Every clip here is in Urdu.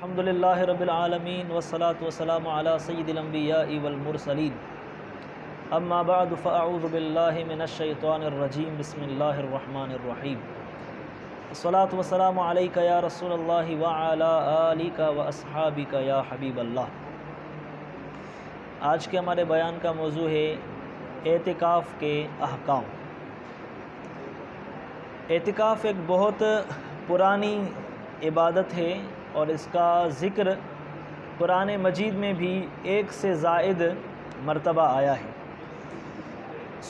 الحمدللہ رب العالمین والصلاة والسلام علی سید الانبیاء والمرسلین اما بعد فاعوذ باللہ من الشیطان الرجیم بسم اللہ الرحمن الرحیم الصلاة والسلام علیک یا رسول اللہ وعلی آلک واصحابک یا حبیب اللہ۔ آج کے ہمارے بیان کا موضوع ہے اعتکاف کے احکام۔ اعتکاف ایک بہت پرانی عبادت ہے اور اس کا ذکر قرآن مجید میں بھی 1 سے زائد مرتبہ آیا ہے۔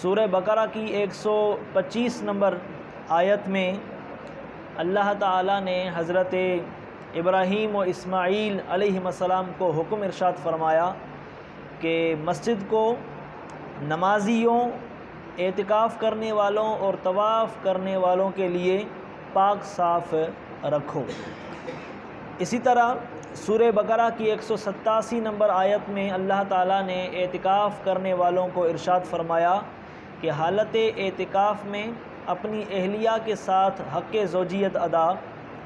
سورہ بقرہ کی 125 نمبر آیت میں اللہ تعالیٰ نے حضرت ابراہیم و اسماعیل علیہ السلام کو حکم ارشاد فرمایا کہ مسجد کو نمازیوں، اعتکاف کرنے والوں اور طواف کرنے والوں کے لیے پاک صاف رکھو۔ اسی طرح سورہ بقرہ کی 187 نمبر آیت میں اللہ تعالیٰ نے اعتکاف کرنے والوں کو ارشاد فرمایا کہ حالت اعتکاف میں اپنی اہلیہ کے ساتھ حق زوجیت ادا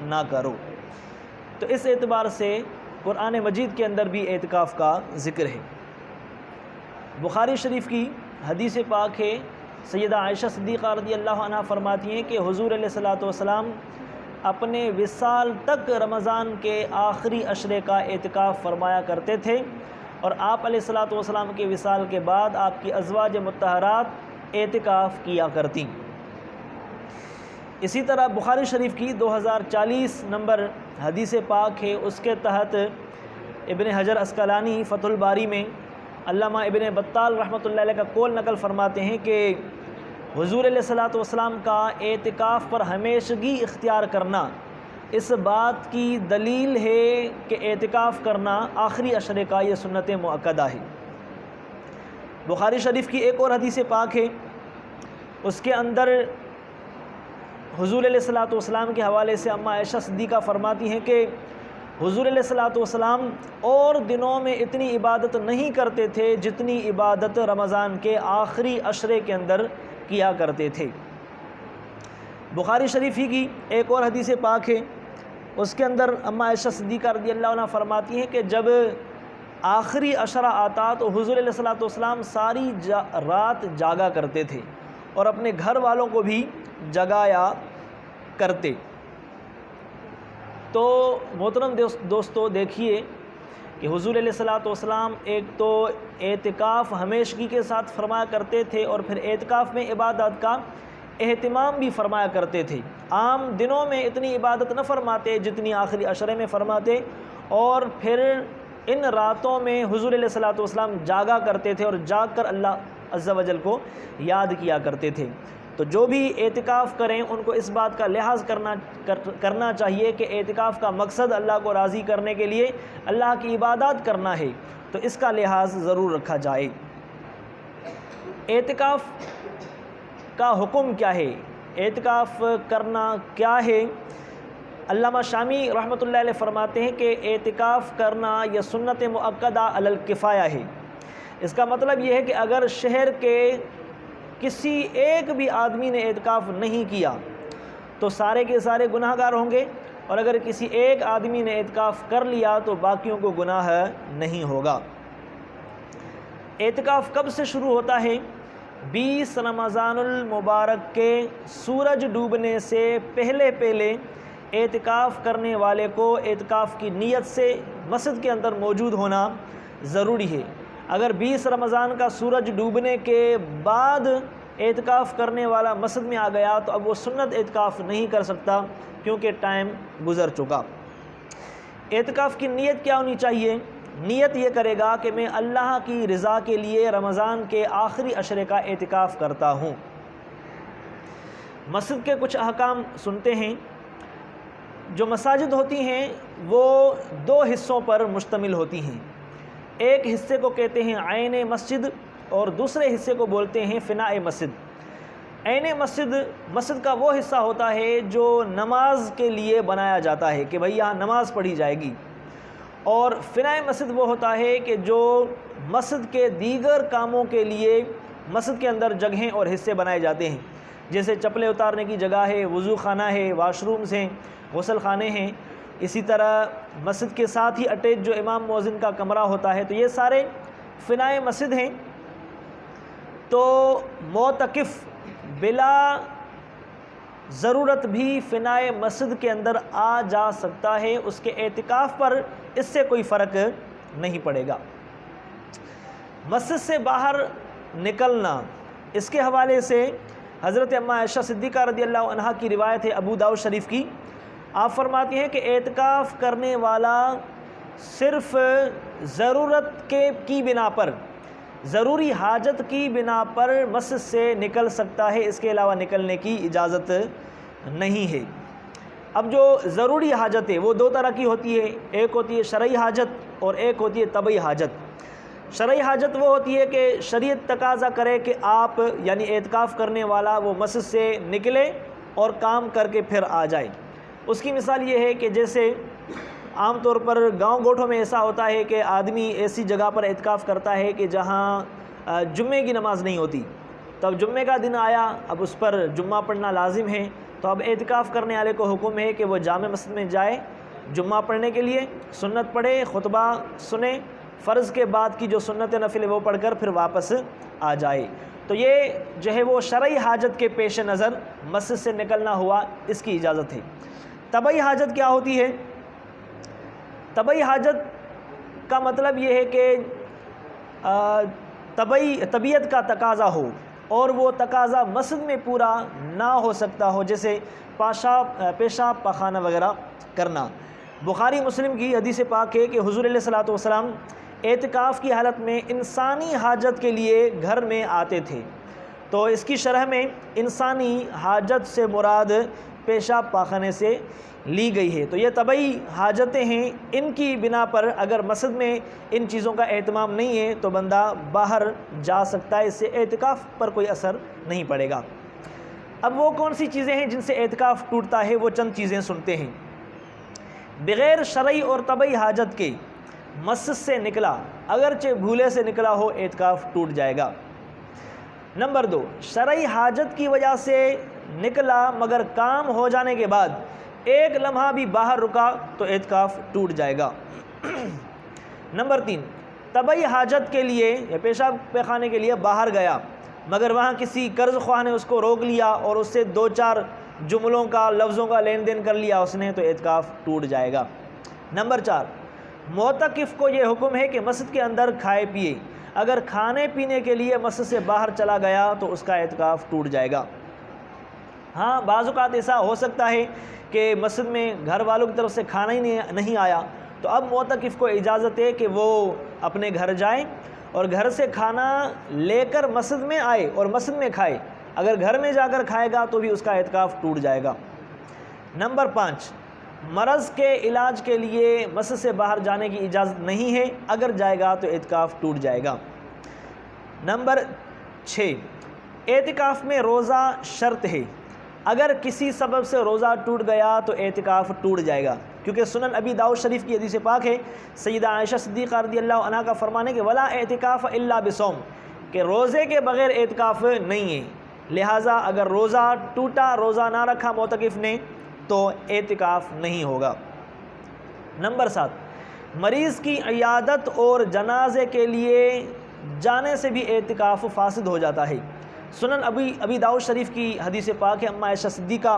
نہ کرو۔ تو اس اعتبار سے قرآن مجید کے اندر بھی اعتکاف کا ذکر ہے۔ بخاری شریف کی حدیث پاک ہے، سیدہ عائشہ صدیقہ رضی اللہ عنہ فرماتی ہیں کہ حضور علیہ الصلوۃ والسلام اپنے وصال تک رمضان کے آخری عشرے کا اعتکاف فرمایا کرتے تھے، اور آپ علیہ الصلوۃ والسلام کے وصال کے بعد آپ کی ازواج مطہرات اعتکاف کیا کرتیں۔ اسی طرح بخاری شریف کی 2040 نمبر حدیث پاک ہے، اس کے تحت ابن حجر عسقلانی فتح الباری میں علامہ ابن بطال رحمۃ اللہ علیہ کا قول نقل فرماتے ہیں کہ حضور علیہ الصلوۃ والسلام کا اعتکاف پر ہمیشگی اختیار کرنا اس بات کی دلیل ہے کہ اعتکاف کرنا آخری عشرے کا یہ سنت مؤکدہ ہے۔ بخاری شریف کی ایک اور حدیث پاک ہے، اس کے اندر حضور علیہ الصلوۃ والسلام کے حوالے سے اماں عائشہ صدیقہ فرماتی ہیں کہ حضور علیہ الصلوۃ والسلام اور دنوں میں اتنی عبادت نہیں کرتے تھے جتنی عبادت رمضان کے آخری عشرے کے اندر کیا کرتے تھے۔ بخاری شریف ہی کی ایک اور حدیث پاک ہے، اس کے اندر اماں عائشہ صدیقہ رضی اللہ عنہ فرماتی ہیں کہ جب آخری عشرہ آتا تو حضور علیہ الصلوۃ والسلام ساری رات جاگا کرتے تھے اور اپنے گھر والوں کو بھی جگایا کرتے۔ تو محترم دوستو دیکھیے کہ حضور علیہ الصلوۃ والسلام ایک تو اعتکاف ہمیشگی کے ساتھ فرمایا کرتے تھے، اور پھر اعتکاف میں عبادت کا اہتمام بھی فرمایا کرتے تھے۔ عام دنوں میں اتنی عبادت نہ فرماتے جتنی آخری عشرے میں فرماتے، اور پھر ان راتوں میں حضور علیہ الصلوۃ والسلام جاگا کرتے تھے اور جاگ کر اللہ عز و جل کو یاد کیا کرتے تھے۔ تو جو بھی اعتکاف کریں ان کو اس بات کا لحاظ کرنا چاہیے کہ اعتکاف کا مقصد اللہ کو راضی کرنے کے لیے اللہ کی عبادات کرنا ہے، تو اس کا لحاظ ضرور رکھا جائے۔ اعتکاف کا حکم کیا ہے؟ اعتکاف کرنا کیا ہے؟ علامہ شامی رحمۃ اللہ علیہ فرماتے ہیں کہ اعتکاف کرنا یہ سنت مؤکدہ علی الکفایہ ہے۔ اس کا مطلب یہ ہے کہ اگر شہر کے کسی ایک بھی آدمی نے اعتکاف نہیں کیا تو سارے کے سارے گناہ گار ہوں گے، اور اگر کسی ایک آدمی نے اعتکاف کر لیا تو باقیوں کو گناہ نہیں ہوگا۔ اعتکاف کب سے شروع ہوتا ہے؟ 20 رمضان المبارک کے سورج ڈوبنے سے پہلے اعتکاف کرنے والے کو اعتکاف کی نیت سے مسجد کے اندر موجود ہونا ضروری ہے۔ اگر 20 رمضان کا سورج ڈوبنے کے بعد اعتکاف کرنے والا مسجد میں آ گیا تو اب وہ سنت اعتکاف نہیں کر سکتا، کیونکہ ٹائم گزر چکا۔ اعتکاف کی نیت کیا ہونی چاہیے؟ نیت یہ کرے گا کہ میں اللہ کی رضا کے لیے رمضان کے آخری عشرے کا اعتکاف کرتا ہوں۔ مسجد کے کچھ احکام سنتے ہیں۔ جو مساجد ہوتی ہیں وہ 2 حصوں پر مشتمل ہوتی ہیں۔ ایک حصے کو کہتے ہیں عین مسجد، اور دوسرے حصے کو بولتے ہیں فناء مسجد۔ عین مسجد کا وہ حصہ ہوتا ہے جو نماز کے لیے بنایا جاتا ہے کہ بھئی یہاں نماز پڑھی جائے گی، اور فناء مسجد وہ ہوتا ہے کہ جو مسجد کے دیگر کاموں کے لیے مسجد کے اندر جگہیں اور حصے بنائے جاتے ہیں، جیسے چپلیں اتارنے کی جگہ ہے، وضو خانہ ہے، واش رومز ہیں، غسل خانے ہیں، اسی طرح مسجد کے ساتھ ہی اٹیچ جو امام مؤذن کا کمرہ ہوتا ہے، تو یہ سارے فنائے مسجد ہیں۔ تو معتکف بلا ضرورت بھی فنائے مسجد کے اندر آ جا سکتا ہے، اس کے اعتکاف پر اس سے کوئی فرق نہیں پڑے گا۔ مسجد سے باہر نکلنا، اس کے حوالے سے حضرت اماں عائشہ صدیقہ رضی اللہ عنہا کی روایت ہے ابو داؤد شریف کی، آپ فرماتی ہیں کہ اعتکاف کرنے والا صرف ضرورت کی بنا پر، ضروری حاجت کی بنا پر مسجد سے نکل سکتا ہے، اس کے علاوہ نکلنے کی اجازت نہیں ہے۔ اب جو ضروری حاجت ہے وہ دو طرح کی ہوتی ہے، ایک ہوتی ہے شرعی حاجت اور ایک ہوتی ہے طبعی حاجت۔ شرعی حاجت وہ ہوتی ہے کہ شریعت تقاضا کرے کہ آپ یعنی اعتکاف کرنے والا وہ مسجد سے نکلے اور کام کر کے پھر آ جائے۔ اس کی مثال یہ ہے کہ جیسے عام طور پر گاؤں گوٹھوں میں ایسا ہوتا ہے کہ آدمی ایسی جگہ پر اعتکاف کرتا ہے کہ جہاں جمعے کی نماز نہیں ہوتی، تو اب جمعے کا دن آیا، اب اس پر جمعہ پڑھنا لازم ہے، تو اب اعتکاف کرنے والے کو حکم ہے کہ وہ جامع مسجد میں جائے، جمعہ پڑھنے کے لیے سنت پڑھے، خطبہ سنے، فرض کے بعد کی جو سنت نفل وہ پڑھ کر پھر واپس آ جائے۔ تو یہ جو ہے وہ شرعی حاجت کے پیش نظر مسجد سے نکلنا ہوا، اس کی اجازت ہے۔ طبعی حاجت کیا ہوتی ہے؟ طبعی حاجت کا مطلب یہ ہے کہ طبیعت کا تقاضا ہو اور وہ تقاضا مسجد میں پورا نہ ہو سکتا ہو، جیسے پیشاب پاخانہ وغیرہ کرنا۔ بخاری مسلم کی حدیث پاک ہے کہ حضور علیہ الصلوۃ والسلام اعتکاف کی حالت میں انسانی حاجت کے لیے گھر میں آتے تھے، تو اس کی شرح میں انسانی حاجت سے مراد پیشاب پاخانے سے لی گئی ہے۔ تو یہ طبعی حاجتیں ہیں، ان کی بنا پر اگر مسجد میں ان چیزوں کا اہتمام نہیں ہے تو بندہ باہر جا سکتا ہے، اس سے اعتکاف پر کوئی اثر نہیں پڑے گا۔ اب وہ کون سی چیزیں ہیں جن سے اعتکاف ٹوٹتا ہے، وہ چند چیزیں سنتے ہیں۔ بغیر شرعی اور طبعی حاجت کے مسجد سے نکلا، اگرچہ بھولے سے نکلا ہو، اعتکاف ٹوٹ جائے گا۔ نمبر 2، شرعی حاجت کی وجہ سے نکلا مگر کام ہو جانے کے بعد ایک لمحہ بھی باہر رکا تو اعتکاف ٹوٹ جائے گا۔ نمبر 3، طبعی حاجت کے لیے یا پیشاب پیخانے کے لیے باہر گیا مگر وہاں کسی قرض خواہ نے اس کو روک لیا اور اس سے 2-4 جملوں کا لفظوں کا لین دین کر لیا اس نے، تو اعتکاف ٹوٹ جائے گا۔ نمبر 4، معتکف کو یہ حکم ہے کہ مسجد کے اندر کھائے پیے، اگر کھانے پینے کے لیے مسجد سے باہر چلا گیا تو اس کا اعتکاف ٹوٹ جائے گا۔ ہاں، بعض اوقات ایسا ہو سکتا ہے کہ مسجد میں گھر والوں کی طرف سے کھانا ہی نہیں آیا، تو اب معتکف کو اجازت ہے کہ وہ اپنے گھر جائیں اور گھر سے کھانا لے کر مسجد میں آئے اور مسجد میں کھائے۔ اگر گھر میں جا کر کھائے گا تو بھی اس کا اعتکاف ٹوٹ جائے گا۔ نمبر 5، مرض کے علاج کے لیے مسجد سے باہر جانے کی اجازت نہیں ہے، اگر جائے گا تو اعتکاف ٹوٹ جائے گا۔ نمبر 6، اعتکاف میں روزہ شرط ہے، اگر کسی سبب سے روزہ ٹوٹ گیا تو اعتکاف ٹوٹ جائے گا، کیونکہ سنن ابی داؤد شریف کی حدیث پاک ہے، سیدہ عائشہ صدیقہ رضی اللہ عنہا کا فرمان ہے کہ ولا اعتکاف الا بصوم، کہ روزے کے بغیر اعتکاف نہیں ہے، لہٰذا اگر روزہ ٹوٹا، روزہ نہ رکھا معتکف نے تو اعتکاف نہیں ہوگا۔ نمبر 7، مریض کی عیادت اور جنازے کے لیے جانے سے بھی اعتکاف فاسد ہو جاتا ہے۔ سنن ابی داؤد شریف کی حدیث پاک ہے، اماں عائشہ صدیقہ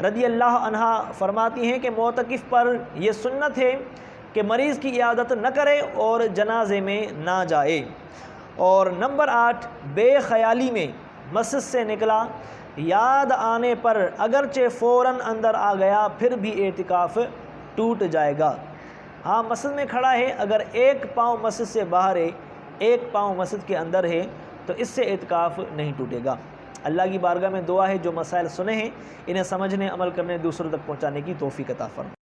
رضی اللہ عنہا فرماتی ہیں کہ معتکف پر یہ سنت ہے کہ مریض کی عیادت نہ کرے اور جنازے میں نہ جائے۔ اور نمبر 8، بے خیالی میں مسجد سے نکلا، یاد آنے پر اگرچہ فوراً اندر آ گیا پھر بھی اعتکاف ٹوٹ جائے گا۔ ہاں، مسجد میں کھڑا ہے، اگر ایک پاؤں مسجد سے باہر ہے، ایک پاؤں مسجد کے اندر ہے تو اس سے اعتکاف نہیں ٹوٹے گا۔ اللہ کی بارگاہ میں دعا ہے جو مسائل سنے ہیں انہیں سمجھنے، عمل کرنے، دوسروں تک پہنچانے کی توفیق عطا فرمائے۔